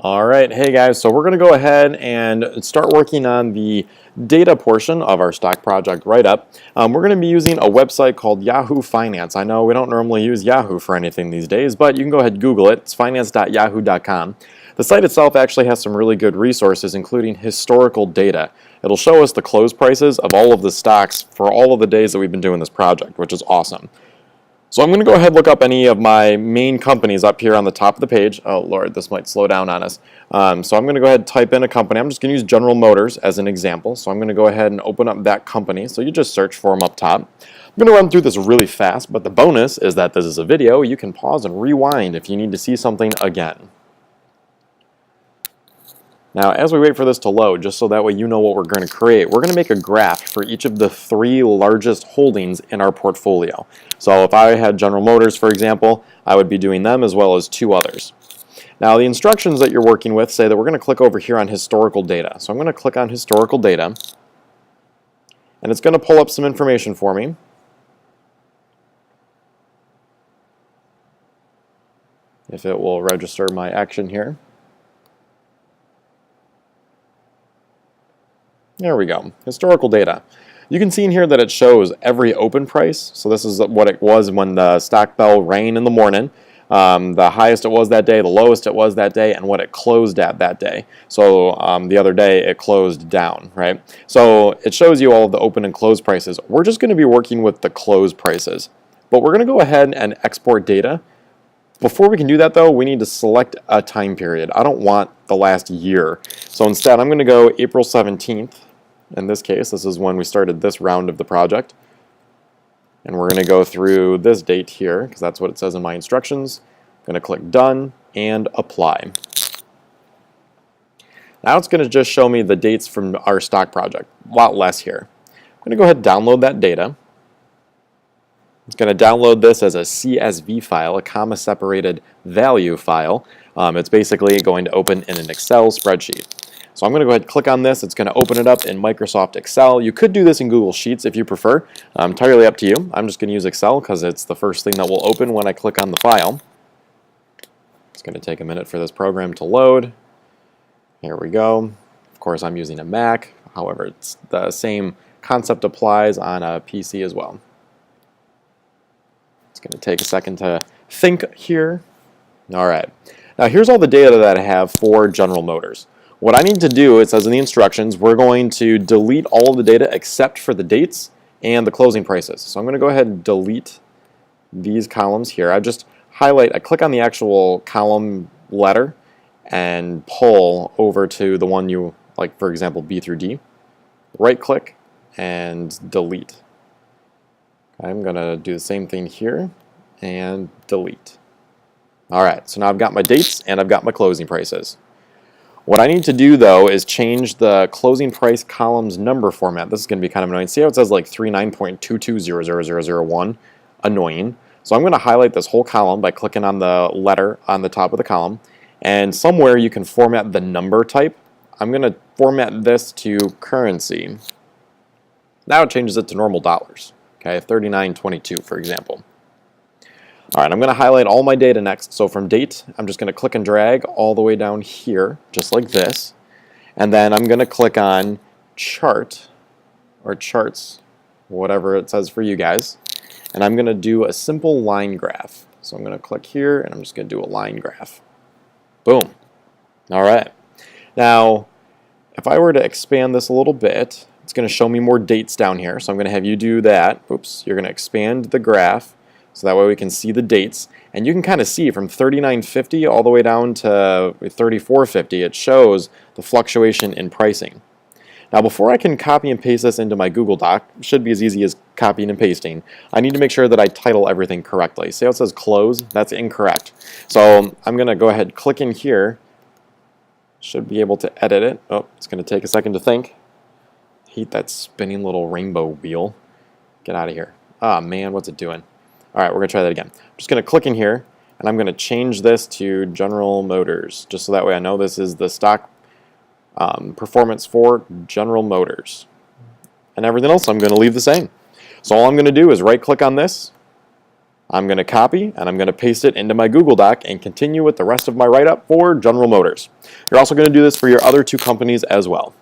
All right, hey guys, so we're going to go ahead and start working on the data portion of our stock project write-up. We're going to be using a website called Yahoo Finance. I know we don't normally use Yahoo for anything these days, but you can go ahead and Google it. It's finance.yahoo.com. The site itself actually has some really good resources, including historical data. It'll show us the close prices of all of the stocks for all of the days that we've been doing this project, which is awesome. So I'm going to go ahead and look up any of my main companies up here on the top of the page. Oh Lord, this might slow down on us. So I'm going to go ahead and type in a company. I'm just going to use General Motors as an example. So I'm going to go ahead and open up that company. So you just search for them up top. I'm going to run through this really fast, but the bonus is that this is a video. You can pause and rewind if you need to see something again. Now, as we wait for this to load, just so that way you know what we're going to create, we're going to make a graph for each of the 3 largest holdings in our portfolio. So if I had General Motors, for example, I would be doing them as well as 2 others. Now, the instructions that you're working with say that we're going to click over here on historical data. So I'm going to click on historical data, and it's going to pull up some information for me. If it will register my action here. There we go, historical data. You can see in here that it shows every open price. So this is what it was when the stock bell rang in the morning. The highest it was that day, the lowest it was that day, and what it closed at that day. So the other day it closed down, right? So it shows you all of the open and close prices. We're just going to be working with the close prices. But we're going to go ahead and export data. Before we can do that though, we need to select a time period. I don't want the last year. So instead I'm going to go April 17th. In this case, this is when we started this round of the project. And we're going to go through this date here, because that's what it says in my instructions. I'm going to click Done and Apply. Now it's going to just show me the dates from our stock project. A lot less here. I'm going to go ahead and download that data. It's going to download this as a CSV file, a comma-separated value file. It's basically going to open in an Excel spreadsheet. So I'm going to go ahead and click on this. It's going to open it up in Microsoft Excel. You could do this in Google Sheets if you prefer. Entirely up to you. I'm just going to use Excel because it's the first thing that will open when I click on the file. It's going to take a minute for this program to load. Here we go. Of course, I'm using a Mac. However, it's the same concept applies on a PC as well. It's going to take a second to think here. All right. Now here's all the data that I have for General Motors. What I need to do, it says in the instructions, we're going to delete all of the data except for the dates and the closing prices. So I'm going to go ahead and delete these columns here. I click on the actual column letter and pull over to the one you like, for example, B through D. Right click and delete. I'm going to do the same thing here and delete. All right, so now I've got my dates and I've got my closing prices. What I need to do though is change the closing price columns number format. This is going to be kind of annoying. See how it says like 39.22000001? Annoying. So I'm going to highlight this whole column by clicking on the letter on the top of the column. And somewhere you can format the number type. I'm going to format this to currency. Now it changes it to normal dollars. Okay, 39.22 for example. All right, I'm going to highlight all my data next. So from date, I'm just going to click and drag all the way down here, just like this. And then I'm going to click on chart, or charts, whatever it says for you guys. And I'm going to do a simple line graph. So I'm going to click here, and I'm just going to do a line graph. Boom. All right. Now, if I were to expand this a little bit, it's going to show me more dates down here. So I'm going to have you do that. Oops, you're going to expand the graph. So that way we can see the dates. And you can kind of see from 39.50 all the way down to 34.50, it shows the fluctuation in pricing. Now before I can copy and paste this into my Google Doc, it should be as easy as copying and pasting, I need to make sure that I title everything correctly. See how it says close? That's incorrect. So I'm going to go ahead and click in here. Should be able to edit it. Oh, it's going to take a second to think. Hate that spinning little rainbow wheel. Get out of here. Ah, man, what's it doing? All right, we're going to try that again. I'm just going to click in here, and I'm going to change this to General Motors, just so that way I know this is the stock performance for General Motors. And everything else I'm going to leave the same. So all I'm going to do is right-click on this, I'm going to copy and I'm going to paste it into my Google Doc and continue with the rest of my write-up for General Motors. You're also going to do this for your other two companies as well.